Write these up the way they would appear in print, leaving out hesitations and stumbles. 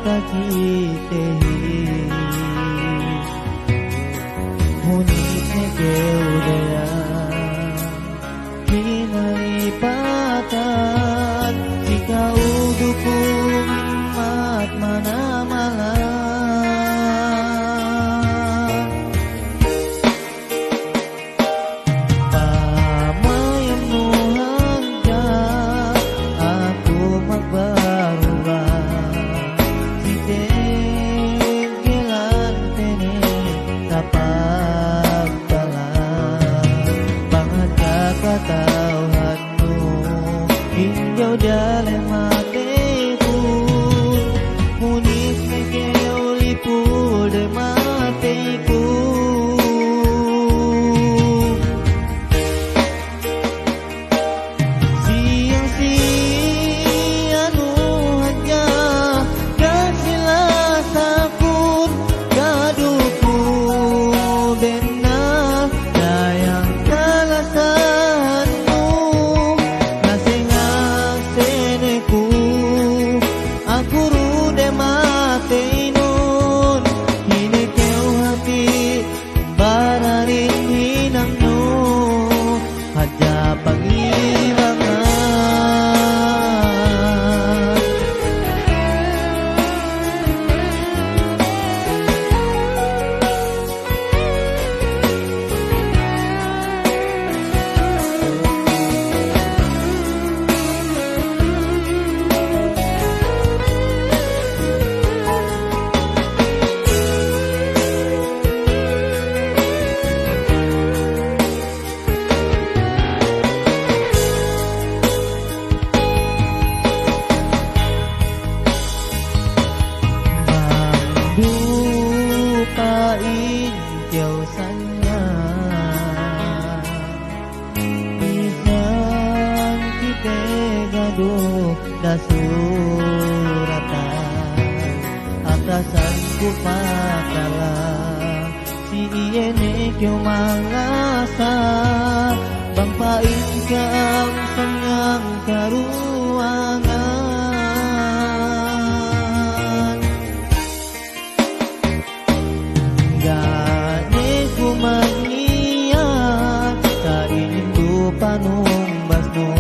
kakitehi Ngunit nagewdaya Kinaipatan Ikaw dukong at manamalan Pamayanuhan ka Ako magbaruba Siting kilang tinig Kapagdalan Bangat kakatauhan mo Hinggaw dalam hatiku Ngunit ikaw lipul dalam hatiku Siang-sianuhan ka Kasila sakun Kaduku Dena Dayang kalasanmu Nasengang seneku Aku rude mati nun Hini kau hati Bararin hinang nun Hadya pangibangan Lupain jauh sana Isang kita gaduh dasuratan Atasan ku pakalah Si iene kyo mangasa Bang pain ka ang sanyang karuangan Gani kumanian Kaindu panumbas mo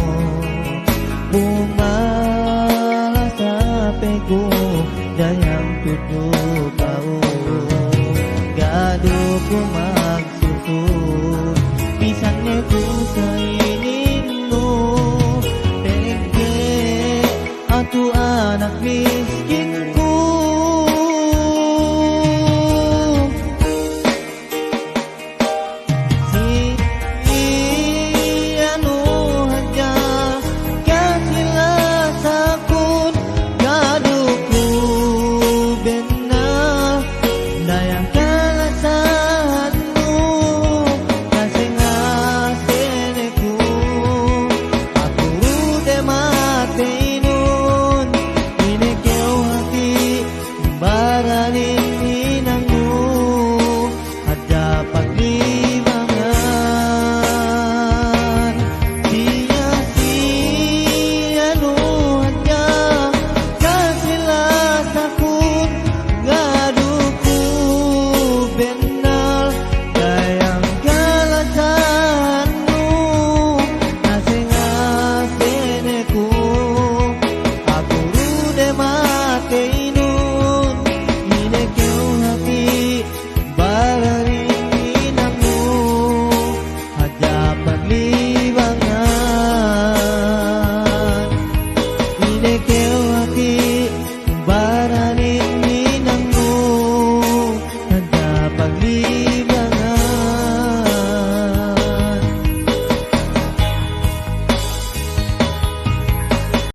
Bumala sa pego Dayang tutup kau Gado ko magsusud Pisangnya ku sa ining mo Pege Atu anak bis